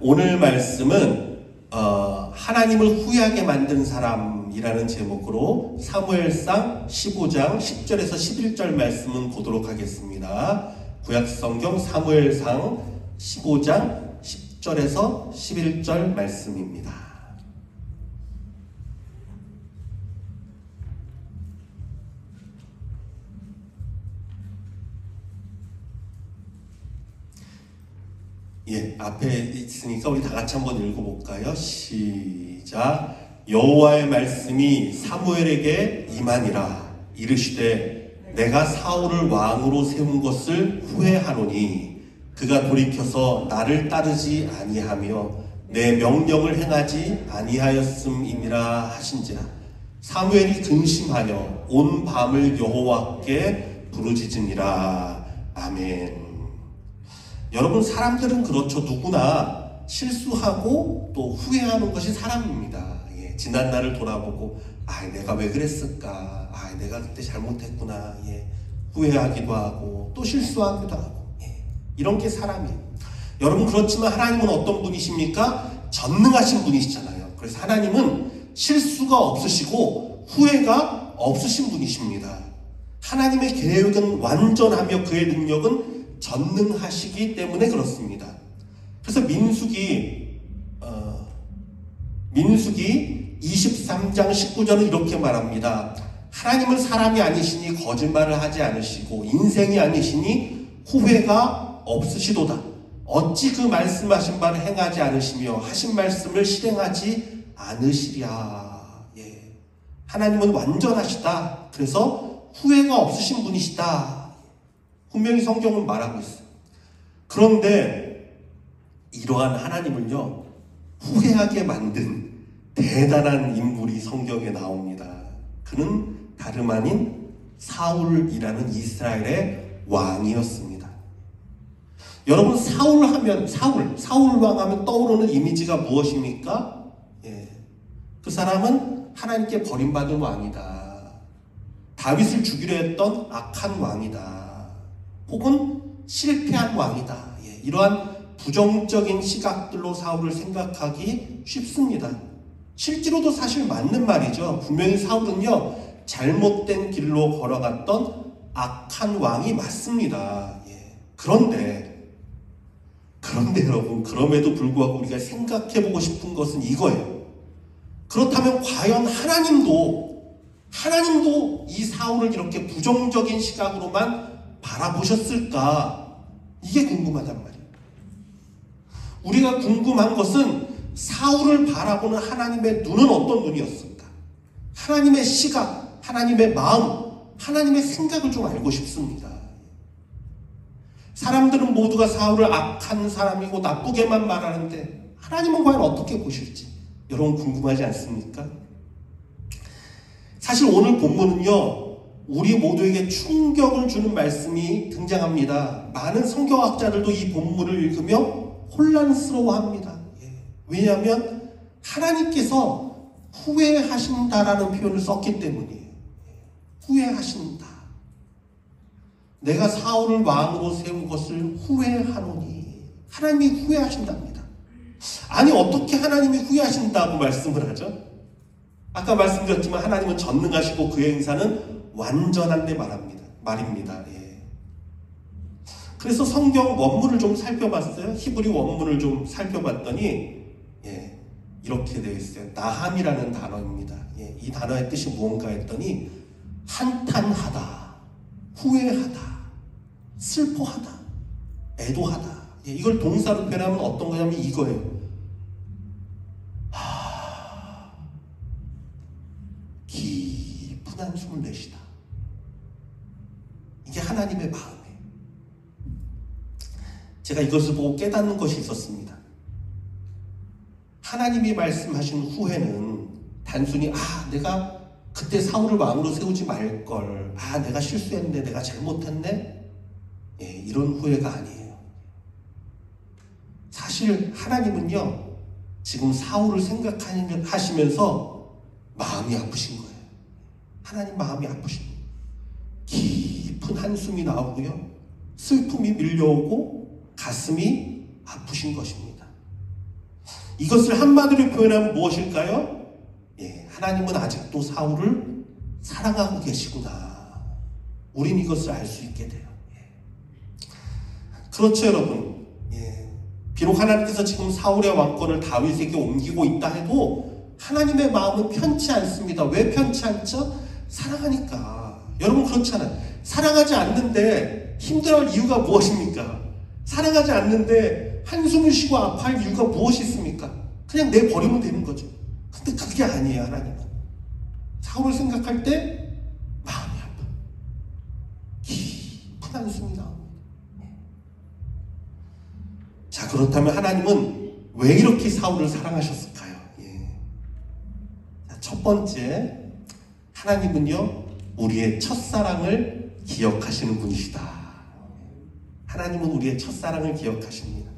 오늘 말씀은 하나님을 후회하게 만든 사람이라는 제목으로 사무엘상 15장 10절에서 11절 말씀은 보도록 하겠습니다. 구약성경 사무엘상 15장 10절에서 11절 말씀입니다. 앞에 있으니까 우리 다 같이 한번 읽어볼까요? 시작. 여호와의 말씀이 사무엘에게 임하니라. 이르시되 내가 사울을 왕으로 세운 것을 후회하노니 그가 돌이켜서 나를 따르지 아니하며 내 명령을 행하지 아니하였음이니라 하신지라. 사무엘이 근심하여 온 밤을 여호와께 부르짖으니라. 아멘. 여러분, 사람들은 그렇죠. 누구나 실수하고 또 후회하는 것이 사람입니다. 지난 날을 돌아보고 내가 왜 그랬을까, 내가 그때 잘못했구나, 후회하기도 하고 또 실수하기도 하고, 이런 게 사람이에요. 여러분, 그렇지만 하나님은 어떤 분이십니까? 전능하신 분이시잖아요. 그래서 하나님은 실수가 없으시고 후회가 없으신 분이십니다. 하나님의 계획은 완전하며 그의 능력은 전능하시기 때문에 그렇습니다. 그래서 민수기 23장 19절은 이렇게 말합니다. 하나님은 사람이 아니시니 거짓말을 하지 않으시고 인생이 아니시니 후회가 없으시도다. 어찌 그 말씀하신 바를 행하지 않으시며 하신 말씀을 실행하지 않으시랴. 하나님은 완전하시다. 그래서 후회가 없으신 분이시다. 분명히 성경은 말하고 있어요. 그런데 이러한 하나님을요, 후회하게 만든 대단한 인물이 성경에 나옵니다. 그는 다름 아닌 사울이라는 이스라엘의 왕이었습니다. 여러분, 사울 왕 하면 떠오르는 이미지가 무엇입니까? 그 사람은 하나님께 버림받은 왕이다. 다윗을 죽이려 했던 악한 왕이다. 혹은 실패한 왕이다. 이러한 부정적인 시각들로 사울을 생각하기 쉽습니다. 실제로도 사실 맞는 말이죠. 분명히 사울은요, 잘못된 길로 걸어갔던 악한 왕이 맞습니다. 그런데 여러분, 그럼에도 불구하고 우리가 생각해보고 싶은 것은 이거예요. 그렇다면 과연 하나님도 이 사울을 이렇게 부정적인 시각으로만 바라보셨을까? 이게 궁금하단 말이에요. 우리가 궁금한 것은 사울을 바라보는 하나님의 눈은 어떤 눈이었을까? 하나님의 시각, 하나님의 마음, 하나님의 생각을 좀 알고 싶습니다. 사람들은 모두가 사울을 악한 사람이고 나쁘게만 말하는데 하나님은 과연 어떻게 보실지 여러분 궁금하지 않습니까? 사실 오늘 본문은요, 우리 모두에게 충격을 주는 말씀이 등장합니다. 많은 성경학자들도 이 본문을 읽으며 혼란스러워합니다. 왜냐하면 하나님께서 후회하신다라는 표현을 썼기 때문이에요. 후회하신다. 내가 사울을 왕으로 세운 것을 후회하노니. 하나님이 후회하신답니다. 아니, 어떻게 하나님이 후회하신다고 말씀을 하죠? 아까 말씀드렸지만 하나님은 전능하시고 그의 행사는 완전한데 말입니다. 그래서 성경 원문을 좀 살펴봤어요. 히브리 원문을 좀 살펴봤더니 이렇게 되어 있어요. 나함이라는 단어입니다. 이 단어의 뜻이 무언가 했더니 한탄하다, 후회하다, 슬퍼하다, 애도하다. 이걸 동사로 표현하면 어떤 거냐면 이거예요. 깊은 한숨을 내쉬다. 이게 하나님의 마음이에요. 제가 이것을 보고 깨닫는 것이 있었습니다. 하나님이 말씀하신 후회는 단순히 내가 그때 사울을 왕으로 세우지 말걸, 내가 실수했네, 내가 잘못했네, 이런 후회가 아니에요. 사실 하나님은요, 지금 사울을 생각하시면서 마음이 아프신 거예요. 하나님 마음이 아프신 거예요. 깊은 한숨이 나오고요, 슬픔이 밀려오고 가슴이 아프신 것입니다. 이것을 한마디로 표현하면 무엇일까요? 예, 하나님은 아직도 사울을 사랑하고 계시구나. 우린 이것을 알 수 있게 돼요. 예. 그렇죠, 여러분. 예. 비록 하나님께서 지금 사울의 왕권을 다윗에게 옮기고 있다 해도 하나님의 마음은 편치 않습니다. 왜 편치 않죠? 사랑하니까. 여러분 그렇잖아요. 사랑하지 않는데 힘들어할 이유가 무엇입니까? 사랑하지 않는데 한숨을 쉬고 아파할 이유가 무엇이 있습니까? 그냥 내버리면 되는 거죠. 근데 그게 아니에요, 하나님은. 사울을 생각할 때 마음이 아파. 깊은 한숨이 나옵니다. 자, 그렇다면 하나님은 왜 이렇게 사울을 사랑하셨을까요? 예. 자, 첫 번째, 하나님은요, 우리의 첫사랑을 기억하시는 분이시다. 하나님은 우리의 첫사랑을 기억하십니다.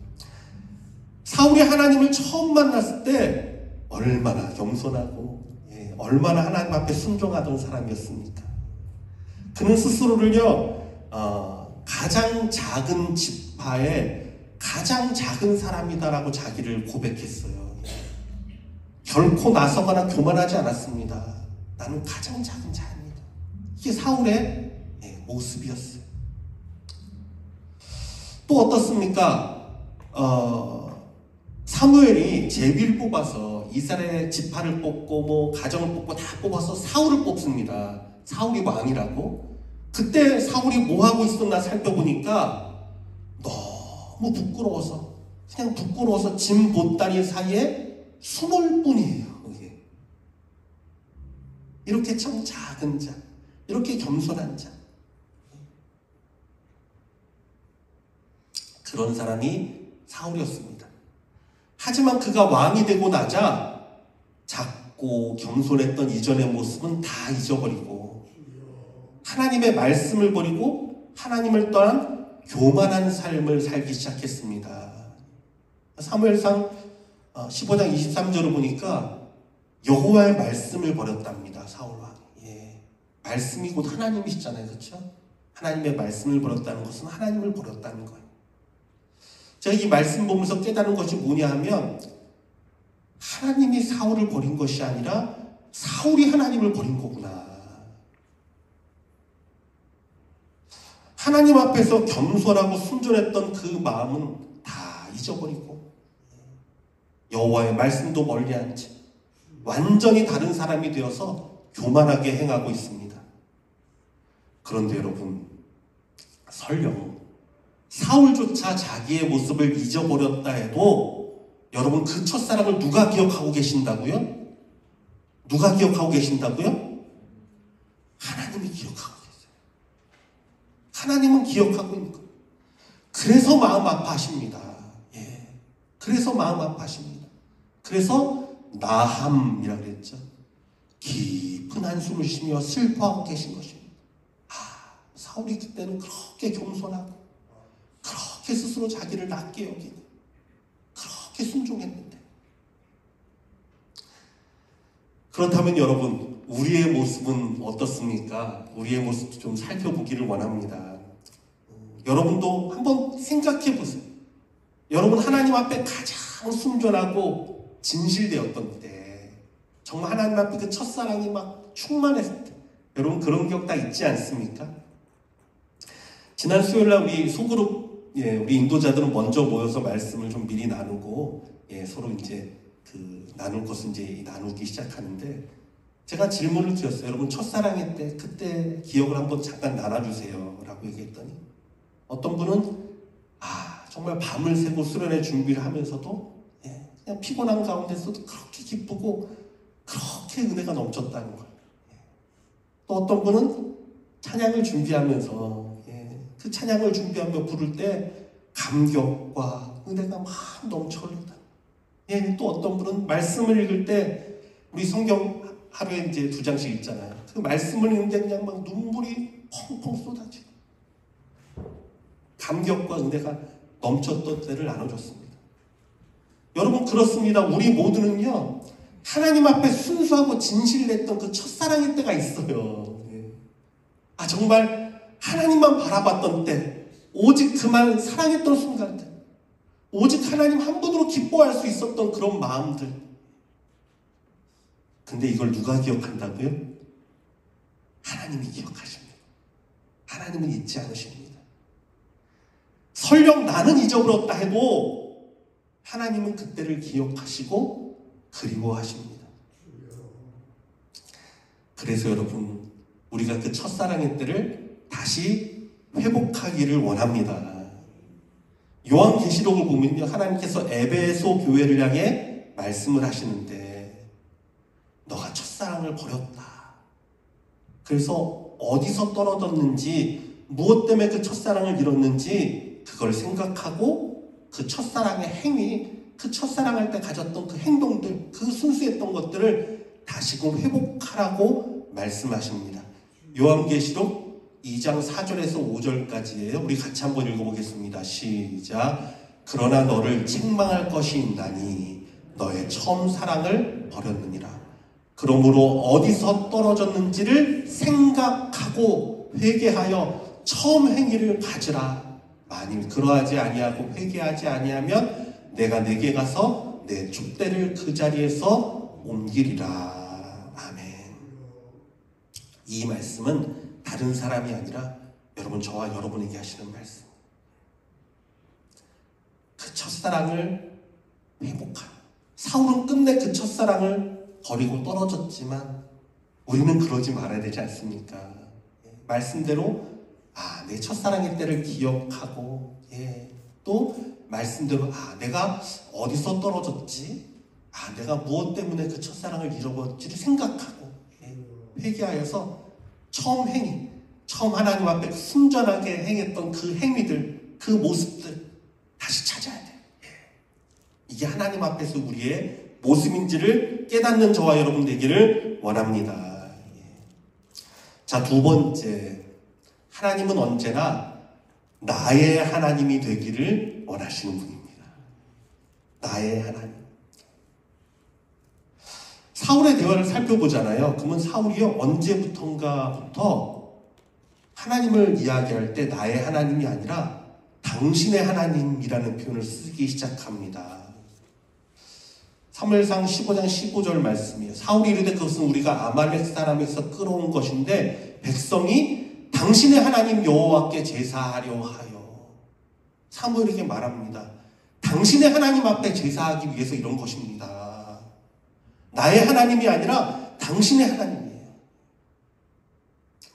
사울이 하나님을 처음 만났을 때 얼마나 겸손하고 얼마나 하나님 앞에 순종하던 사람이었습니까? 그는 스스로를요, 가장 작은 지파의 가장 작은 사람이다라고 자기를 고백했어요. 결코 나서거나 교만하지 않았습니다. 나는 가장 작은 자입니다. 이게 사울의 모습이었어요. 또 어떻습니까? 사무엘이 제비를 뽑아서 이스라엘 지파를 뽑고 뭐 가정을 뽑고 다 뽑아서 사울을 뽑습니다. 사울이 왕이라고. 그때 사울이 뭐 하고 있었나 살펴보니까 너무 부끄러워서 그냥 부끄러워서 짐 보따리 사이에 숨을 뿐이에요. 이렇게 참 작은 자, 이렇게 겸손한 자, 그런 사람이 사울이었습니다. 하지만 그가 왕이 되고 나자 작고 겸손했던 이전의 모습은 다 잊어버리고 하나님의 말씀을 버리고 하나님을 떠난 교만한 삶을 살기 시작했습니다. 사무엘상 15장 23절을 보니까 여호와의 말씀을 버렸답니다. 사울 왕이. 예. 말씀이 곧 하나님이시잖아요. 그렇죠? 하나님의 말씀을 버렸다는 것은 하나님을 버렸다는 거예요. 제가 이 말씀 보면서 깨달은 것이 뭐냐 하면 하나님이 사울을 버린 것이 아니라 사울이 하나님을 버린 거구나. 하나님 앞에서 겸손하고 순전했던 그 마음은 다 잊어버리고 여호와의 말씀도 멀리한 채 완전히 다른 사람이 되어서 교만하게 행하고 있습니다. 그런데 여러분, 설령 사울조차 자기의 모습을 잊어버렸다 해도 여러분 그 첫사랑을 누가 기억하고 계신다고요? 누가 기억하고 계신다고요? 하나님이 기억하고 계세요. 하나님은 기억하고 있는 거예요. 그래서 마음 아파하십니다. 예. 그래서 마음 아파하십니다. 그래서 나함이라고 그랬죠. 깊은 한숨을 쉬며 슬퍼하고 계신 것입니다. 사울이 그때는 그렇게 겸손하고 그렇게 스스로 자기를 낮게 여기고 그렇게 순종했는데, 그렇다면 여러분, 우리의 모습은 어떻습니까? 우리의 모습도 좀 살펴보기를 원합니다. 여러분도 한번 생각해 보세요. 여러분 하나님 앞에 가장 순전하고 진실되었던 때, 정말 하나님 앞에 그 첫사랑이 막 충만했을 때, 여러분 그런 기억 다 있지 않습니까? 지난 수요일날 우리 소그룹, 우리 인도자들은 먼저 모여서 말씀을 좀 미리 나누고, 서로 이제 나눌 것을 이제 나누기 시작하는데, 제가 질문을 드렸어요. 여러분 첫사랑일 때 그때 기억을 한번 잠깐 나눠주세요 라고 얘기했더니 어떤 분은 정말 밤을 새고 수련회 준비를 하면서도 그냥 피곤한 가운데서도 그렇게 기쁘고 그렇게 은혜가 넘쳤다는 거예요. 또 어떤 분은 찬양을 준비하면서 그 찬양을 준비하며 부를 때 감격과 은혜가 막 넘쳐 흘린다. 또 어떤 분은 말씀을 읽을 때 우리 성경 하루에 이제 2장씩 읽잖아요. 그 말씀을 읽는데 그냥 막 눈물이 펑펑 쏟아지고 감격과 은혜가 넘쳤던 때를 나눠줬습니다. 여러분 그렇습니다. 우리 모두는요 하나님 앞에 순수하고 진실했던 그 첫사랑일 때가 있어요. 정말 하나님만 바라봤던 때, 오직 그만 사랑했던 순간들, 오직 하나님 한 분으로 기뻐할 수 있었던 그런 마음들. 근데 이걸 누가 기억한다고요? 하나님이 기억하십니다. 하나님은 잊지 않으십니다. 설령 나는 잊어버렸다 해도 하나님은 그때를 기억하시고 그리워하십니다. 그래서 여러분, 우리가 그 첫사랑의 때를 다시 회복하기를 원합니다. 요한계시록을 보면요, 하나님께서 에베소 교회를 향해 말씀을 하시는데, 너가 첫사랑을 버렸다. 그래서 어디서 떨어졌는지, 무엇 때문에 그 첫사랑을 잃었는지 그걸 생각하고 그 첫사랑의 행위, 그 첫사랑할 때 가졌던 그 행동들, 그 순수했던 것들을 다시금 회복하라고 말씀하십니다. 요한계시록 2장 4절에서 5절까지예요. 우리 같이 한번 읽어보겠습니다. 시작. 그러나 너를 책망할 것이 있나니 너의 처음 사랑을 버렸느니라. 그러므로 어디서 떨어졌는지를 생각하고 회개하여 처음 행위를 가지라. 만일 그러하지 아니하고 회개하지 아니하면 내가 내게 가서 내 촛대를 그 자리에서 옮기리라. 아멘. 이 말씀은 다른 사람이 아니라 여러분, 저와 여러분에게 하시는 말씀. 그 첫사랑을 회복한, 사울은 끝내 그 첫사랑을 버리고 떨어졌지만 우리는 그러지 말아야 되지 않습니까? 말씀대로 내 첫사랑의 때를 기억하고, 또 말씀대로 내가 어디서 떨어졌지? 내가 무엇 때문에 그 첫사랑을 잃어버렸지를 생각하고 회개하여서 처음 행위, 처음 하나님 앞에 순전하게 행했던 그 행위들, 그 모습들 다시 찾아야 돼요. 이게 하나님 앞에서 우리의 모습인지를 깨닫는 저와 여러분 되기를 원합니다. 자, 두 번째, 하나님은 언제나 나의 하나님이 되기를 원하시는 분입니다. 나의 하나님. 사울의 대화를 살펴보잖아요. 그러면 사울이요, 언제부턴가부터 하나님을 이야기할 때 나의 하나님이 아니라 당신의 하나님이라는 표현을 쓰기 시작합니다. 사무엘상 15장 15절 말씀이에요. 사울이 이르되 그것은 우리가 아말렉 사람에서 끌어온 것인데 백성이 당신의 하나님 여호와께 제사하려 하여. 사무엘에게 말합니다. 당신의 하나님 앞에 제사하기 위해서 이런 것입니다. 나의 하나님이 아니라 당신의 하나님이에요.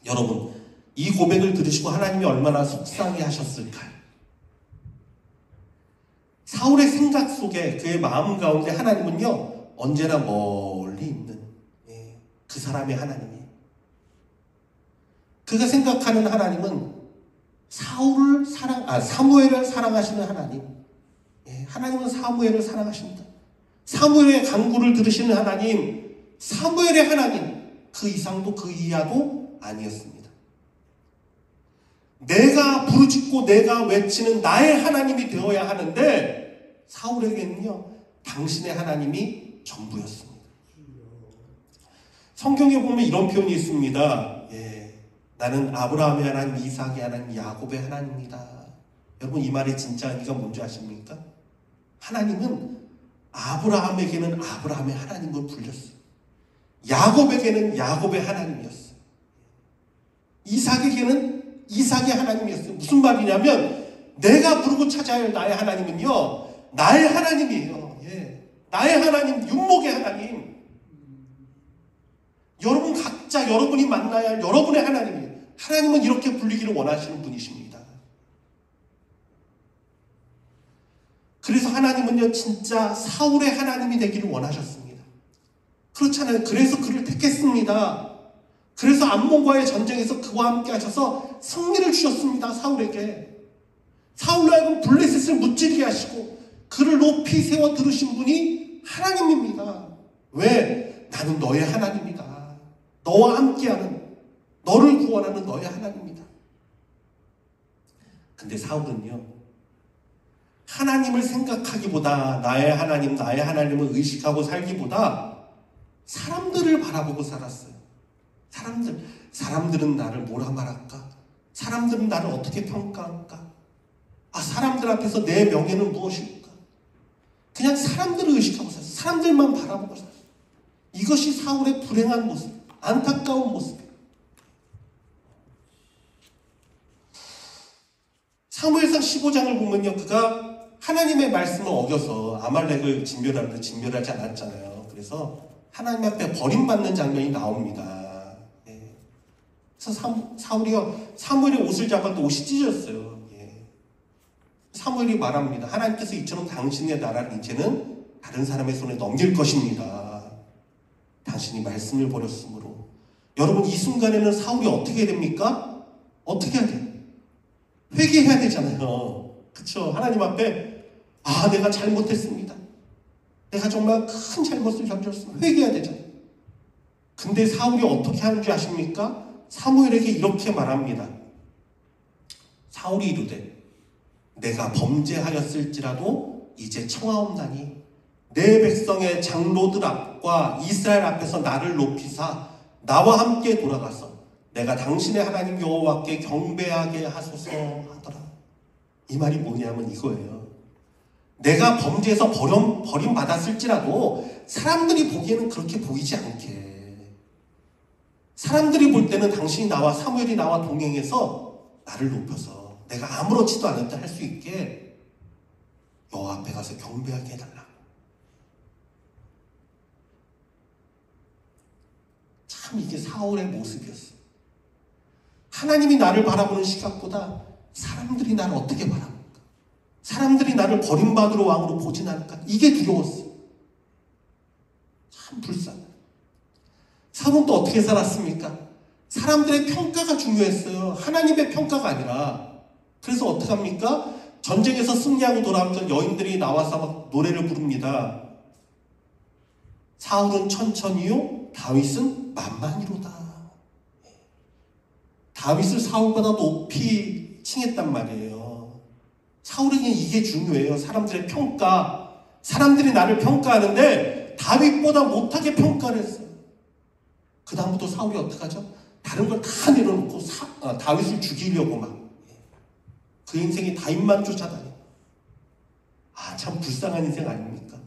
여러분, 이 고백을 들으시고 하나님이 얼마나 속상해 하셨을까요? 사울의 생각 속에, 그의 마음 가운데 하나님은요, 언제나 멀리 있는 그 사람의 하나님이에요. 그가 생각하는 하나님은 사무엘을 사랑하시는 하나님. 하나님은 사무엘을 사랑하십니다. 사무엘의 간구를 들으시는 하나님, 사무엘의 하나님, 그 이상도 그 이하도 아니었습니다. 내가 부르짖고 내가 외치는 나의 하나님이 되어야 하는데 사울에게는요, 당신의 하나님이 전부였습니다. 성경에 보면 이런 표현이 있습니다. 나는 아브라함의 하나님, 이삭의 하나님, 야곱의 하나님이다. 여러분, 이 말의 진짜 의미가 뭔지 아십니까? 하나님은 아브라함에게는 아브라함의 하나님을 불렸어요. 야곱에게는 야곱의 하나님이었어요. 이삭에게는 이삭의 하나님이었어요. 무슨 말이냐면 내가 부르고 찾아야 할 나의 하나님은요, 나의 하나님이에요. 나의 하나님, 윤목의 하나님. 여러분 각자 여러분이 만나야 할 여러분의 하나님이에요. 하나님은 이렇게 불리기를 원하시는 분이십니다. 그래서 하나님은요, 진짜 사울의 하나님이 되기를 원하셨습니다. 그렇잖아요. 그래서 그를 택했습니다. 그래서 암몬과의 전쟁에서 그와 함께 하셔서 승리를 주셨습니다. 사울에게. 사울로 하여금 블레셋을 무찌르게 하시고 그를 높이 세워 들으신 분이 하나님입니다. 왜? 나는 너의 하나님이다. 너와 함께하는, 너를 구원하는 너의 하나님이다. 근데 사울은요, 하나님을 생각하기보다 나의 하나님을 의식하고 살기보다 사람들을 바라보고 살았어요. 사람들은 나를 뭐라 말할까? 사람들은 나를 어떻게 평가할까? 사람들 앞에서 내 명예는 무엇일까? 그냥 사람들을 의식하고 살았어요. 사람들만 바라보고 살았어요. 이것이 사울의 불행한 모습, 안타까운 모습이에요. 사무엘상 15장을 보면요, 그가 하나님의 말씀을 어겨서 아말렉을 진멸하는데 진멸하지 않았잖아요. 그래서 하나님 앞에 버림받는 장면이 나옵니다. 예. 그래서 사울이요, 사무엘의 옷을 잡았는데 옷이 찢어졌어요. 예. 사무엘이 말합니다. 하나님께서 이처럼 당신의 나라를 이제는 다른 사람의 손에 넘길 것입니다. 당신이 말씀을 버렸으므로. 여러분, 이 순간에는 사울이 어떻게 됩니까? 어떻게 해야 돼요? 회개해야 되잖아요. 그쵸? 하나님 앞에 내가 잘못했습니다. 내가 정말 큰 잘못을 저질렀습니다. 회개해야 되잖아요. 근데 사울이 어떻게 하는 줄 아십니까? 사무엘에게 이렇게 말합니다. 사울이 이르되 내가 범죄하였을지라도 이제 청하옵나니 내 백성의 장로들 앞과 이스라엘 앞에서 나를 높이사 나와 함께 돌아가서 내가 당신의 하나님 여호와께 경배하게 하소서 하더라. 이 말이 뭐냐면 이거예요. 내가 범죄해서 버림받았을지라도 사람들이 보기에는 그렇게 보이지 않게, 사람들이 볼 때는 당신이 나와 사무엘이 나와 동행해서 나를 높여서 내가 아무렇지도 않을 때 할 수 있게 여호와 앞에 가서 경배하게 해달라. 참 이게 사울의 모습이었어요. 하나님이 나를 바라보는 시각보다 사람들이 나를 어떻게 바라볼까? 사람들이 나를 버림받으러 왕으로 보진 않을까? 이게 두려웠어요. 참 불쌍해. 사울은 또 어떻게 살았습니까? 사람들의 평가가 중요했어요. 하나님의 평가가 아니라. 그래서 어떡합니까? 전쟁에서 승리하고 돌아오면서 여인들이 나와서 막 노래를 부릅니다. 사울은 천천히요, 다윗은 만만히로다. 다윗을 사울보다 높이 칭했단 말이에요. 사울에게 이게 중요해요. 사람들의 평가. 사람들이 나를 평가하는데 다윗보다 못하게 평가를 했어요. 그 다음부터 사울이 어떡하죠? 다른 걸 다 내려놓고 다윗을 죽이려고 막. 그 인생이 다윗만 쫓아다녀. 참 불쌍한 인생 아닙니까?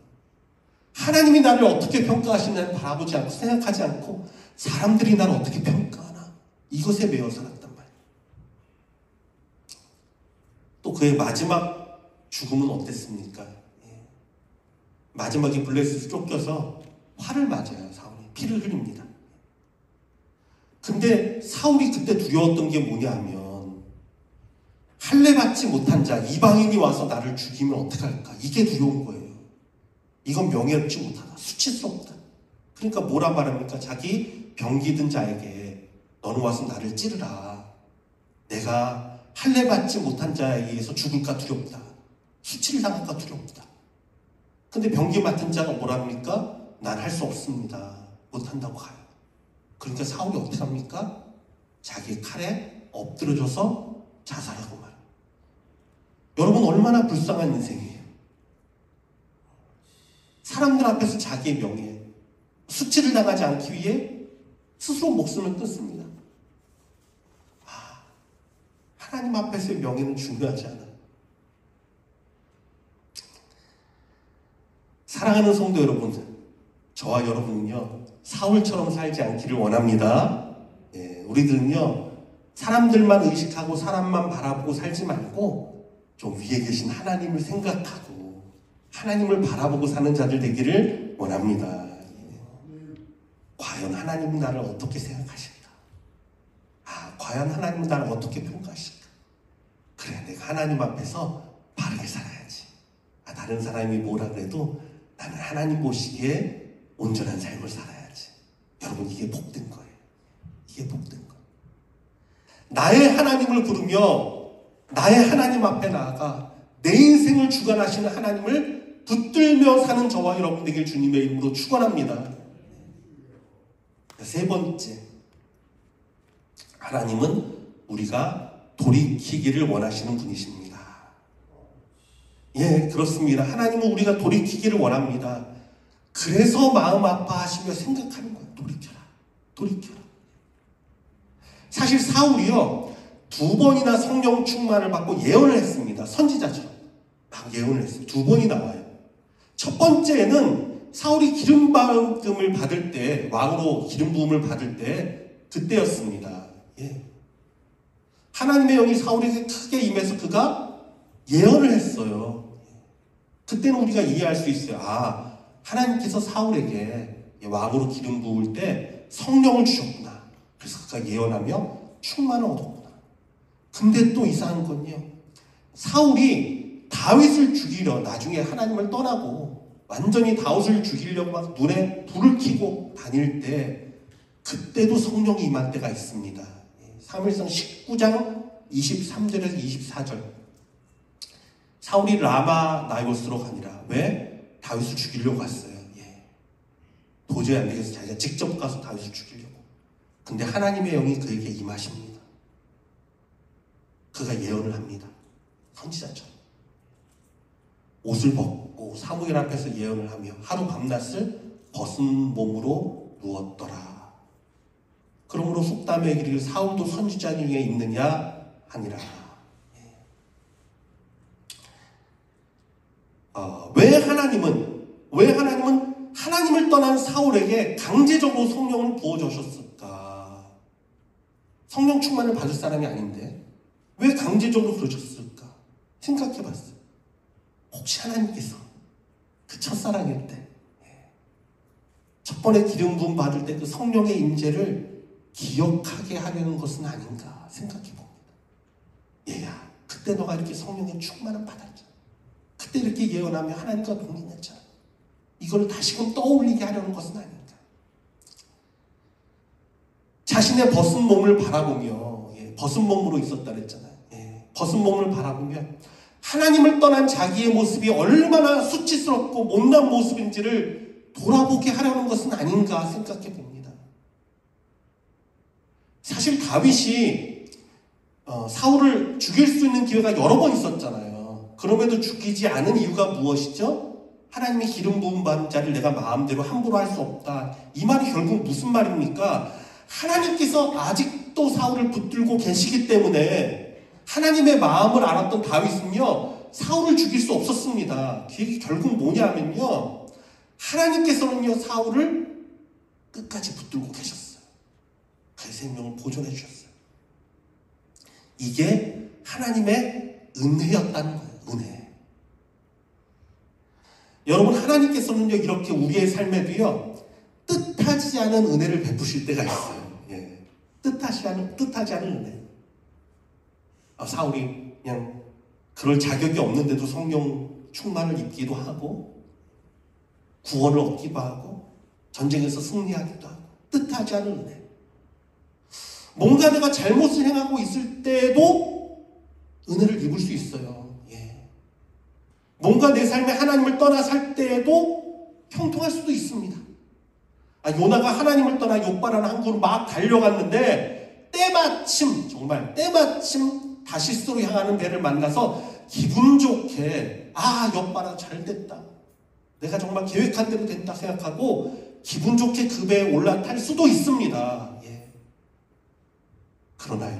하나님이 나를 어떻게 평가하시나를 바라보지 않고 생각하지 않고 사람들이 나를 어떻게 평가하나, 이것에 매여 살았단 말이에요. 또 그의 마지막 죽음은 어땠습니까? 마지막에 블레셋에 쫓겨서 화를 맞아요. 사울이 피를 흘립니다. 근데 사울이 그때 두려웠던 게 뭐냐 하면, 할례받지 못한 자, 이방인이 와서 나를 죽이면 어떡할까? 이게 두려운 거예요. 이건 명예롭지 못하다. 수치스럽다. 그러니까 뭐라 말합니까? 자기 병기든 자에게 너는 와서 나를 찌르라. 내가 할례받지 못한 자에 의해서 죽을까 두렵다. 수치를 당할까 두렵다. 근데 병기 맡은 자가 뭐랍니까? 난 할 수 없습니다. 못한다고 가요. 그러니까 사울이 어떻게 합니까? 자기 칼에 엎드려져서 자살하고 말아요. 여러분, 얼마나 불쌍한 인생이에요. 사람들 앞에서 자기의 명예, 수치를 당하지 않기 위해 스스로 목숨을 끊습니다. 하나님 앞에서의 명예는 중요하지 않아요. 사랑하는 성도 여러분, 저와 여러분은요, 사울처럼 살지 않기를 원합니다. 우리들은요, 사람들만 의식하고 사람만 바라보고 살지 말고 좀 위에 계신 하나님을 생각하고 하나님을 바라보고 사는 자들 되기를 원합니다. 과연 하나님은 나를 어떻게 생각하실까? 과연 하나님은 나를 어떻게 평가하실까? 그래, 내가 하나님 앞에서 바르게 살아야지. 다른 사람이 뭐라 그래도 나는 하나님 보시기에 온전한 삶을 살아야지. 여러분, 이게 복된 거예요. 이게 복된 거예요. 나의 하나님을 부르며 나의 하나님 앞에 나아가 내 인생을 주관하시는 하나님을 붙들며 사는 저와 여러분 되길 주님의 이름으로 축원합니다. 세 번째, 하나님은 우리가 돌이키기를 원하시는 분이십니다. 그렇습니다. 하나님은 우리가 돌이키기를 원합니다. 그래서 마음 아파하시며 생각하는 거예요. 돌이켜라, 돌이켜라. 사실 사울이요, 2번이나 성령 충만을 받고 예언을 했습니다. 선지자처럼 막 예언을 했어요. 2번이 나와요. 첫 번째는 사울이 기름 부음을 받을 때, 왕으로 기름 부음을 받을 때 그때였습니다. 예. 하나님의 영이 사울에게 크게 임해서 그가 예언을 했어요. 그때는 우리가 이해할 수 있어요. 아, 하나님께서 사울에게 왕으로 기름 부을 때 성령을 주셨구나. 그래서 그가 예언하며 충만을 얻었구나. 근데 또 이상한 건요, 사울이 다윗을 죽이려 나중에 하나님을 떠나고 완전히 다윗을 죽이려고 막 눈에 불을 켜고 다닐 때 그때도 성령이 임한 때가 있습니다. 사무엘상 19장 23절에서 24절. 사울이 라마 나요스로 가니라. 왜? 다윗을 죽이려고 갔어요. 예. 도저히 안 되겠어. 자기가 직접 가서 다윗을 죽이려고. 근데 하나님의 영이 그에게 임하십니다. 그가 예언을 합니다. 선지자처럼. 옷을 벗고 사무엘 앞에서 예언을 하며 하루 밤낮을 벗은 몸으로 누웠더라. 그러므로 속담에 이르기를 사울도 선지자 중에 있느냐 하니라. 왜 하나님은 하나님을 떠난 사울에게 강제적으로 성령을 부어주셨을까? 성령 충만을 받을 사람이 아닌데 왜 강제적으로 그러셨을까? 생각해봤어요. 혹시 하나님께서 그 첫사랑일 때, 첫 번에 기름 부음 받을 때 그 성령의 임재를 기억하게 하려는 것은 아닌가 생각해봅니다. 얘야, 그때 너가 이렇게 성령의 충만을 받았잖아. 그때 이렇게 예언하며 하나님과 동행했잖아. 이걸 다시금 떠올리게 하려는 것은 아닌가. 자신의 벗은 몸을 바라보며, 벗은 몸으로 있었다 그랬잖아요. 벗은 몸을 바라보며 하나님을 떠난 자기의 모습이 얼마나 수치스럽고 못난 모습인지를 돌아보게 하려는 것은 아닌가 생각해 봅니다. 사실 다윗이 사울을 죽일 수 있는 기회가 여러 번 있었잖아요. 그럼에도 죽이지 않은 이유가 무엇이죠? 하나님의 기름 부음 받은 자를 내가 마음대로 함부로 할 수 없다. 이 말이 결국 무슨 말입니까? 하나님께서 아직도 사울을 붙들고 계시기 때문에 하나님의 마음을 알았던 다윗은요, 사울을 죽일 수 없었습니다. 그게 결국 뭐냐면요, 하나님께서는요, 사울을 끝까지 붙들고 계셨어요. 그의 생명을 보존해 주셨어요. 이게 하나님의 은혜였다는 거예요. 은혜. 여러분, 하나님께서는요, 이렇게 우리의 삶에도요, 뜻하지 않은 은혜를 베푸실 때가 있어요. 예. 뜻하지 않은 은혜. 사울이 그냥 그럴 자격이 없는데도 성령 충만을 입기도 하고, 구원을 얻기도 하고, 전쟁에서 승리하기도 하고, 뜻하지 않은 은혜. 뭔가 내가 잘못을 행하고 있을 때도 은혜를 입을 수 있어요. 뭔가 내 삶에 하나님을 떠나 살 때에도 형통할 수도 있습니다. 요나가 하나님을 떠나 욥바라는 항구로 막 달려갔는데 정말 때마침 다시스로 향하는 배를 만나서 기분 좋게 욥바라 잘됐다. 내가 정말 계획한 대로 됐다 생각하고 기분 좋게 그 배에 올라탈 수도 있습니다. 그러나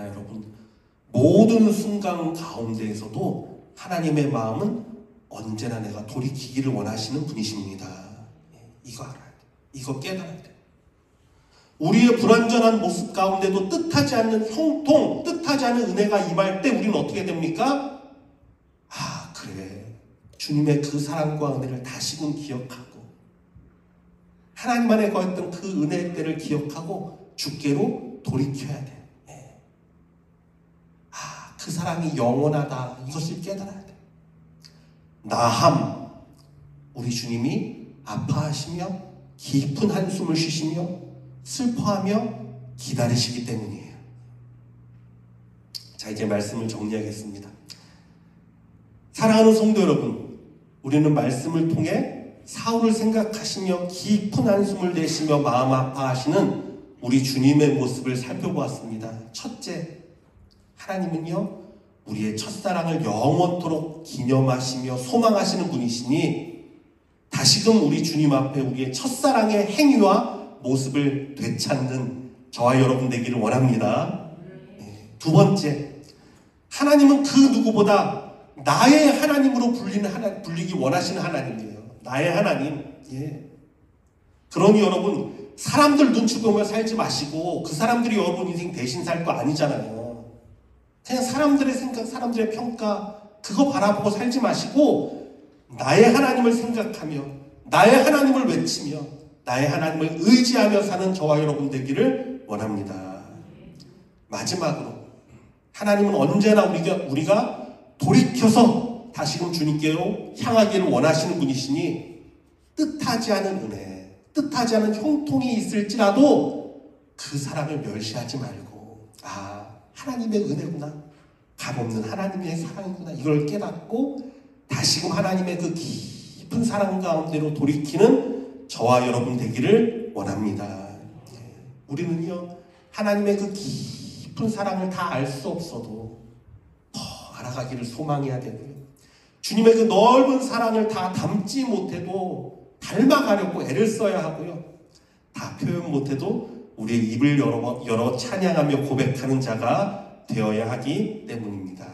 여러분, 모든 순간 가운데에서도 하나님의 마음은 언제나 내가 돌이키기를 원하시는 분이십니다. 이거 알아야 돼. 이거 깨달아야 돼. 우리의 불완전한 모습 가운데도 뜻하지 않는 형통, 뜻하지 않은 은혜가 임할 때 우리는 어떻게 됩니까? 그래. 주님의 그 사랑과 은혜를 다시금 기억하고 하나님 안에 거했던 그 은혜의 때를 기억하고 주께로 돌이켜야 돼. 그 사랑이 영원하다. 이것을 깨달아야 돼. 나함, 우리 주님이 아파하시며 깊은 한숨을 쉬시며 슬퍼하며 기다리시기 때문이에요. 자, 이제 말씀을 정리하겠습니다. 사랑하는 성도 여러분, 우리는 말씀을 통해 사울을 생각하시며 깊은 한숨을 내쉬며 마음 아파하시는 우리 주님의 모습을 살펴보았습니다. 첫째, 하나님은요, 우리의 첫사랑을 영원토록 기념하시며 소망하시는 분이시니 다시금 우리 주님 앞에 우리의 첫사랑의 행위와 모습을 되찾는 저와 여러분 되기를 원합니다. 두 번째, 하나님은 그 누구보다 나의 하나님으로 불리기 원하시는 하나님이에요. 나의 하나님. 예. 그러니 여러분, 사람들 눈치 보며 살지 마시고 그 사람들이 여러분 인생 대신 살 거 아니잖아요. 그냥 사람들의 생각, 사람들의 평가 그거 바라보고 살지 마시고 나의 하나님을 생각하며 나의 하나님을 외치며 나의 하나님을 의지하며 사는 저와 여러분 되기를 원합니다. 마지막으로 하나님은 언제나 우리가 돌이켜서 다시금 주님께로 향하기를 원하시는 분이시니 뜻하지 않은 은혜, 뜻하지 않은 형통이 있을지라도 그 사람을 멸시하지 말고 하나님의 은혜구나, 값없는 하나님의 사랑이구나, 이걸 깨닫고 다시금 하나님의 그 깊은 사랑 가운데로 돌이키는 저와 여러분 되기를 원합니다. 우리는요 하나님의 그 깊은 사랑을 다 알 수 없어도 더 알아가기를 소망해야 되고요, 주님의 그 넓은 사랑을 다 담지 못해도 닮아가려고 애를 써야 하고요, 다 표현 못해도 우리의 입을 열어 찬양하며 고백하는 자가 되어야 하기 때문입니다.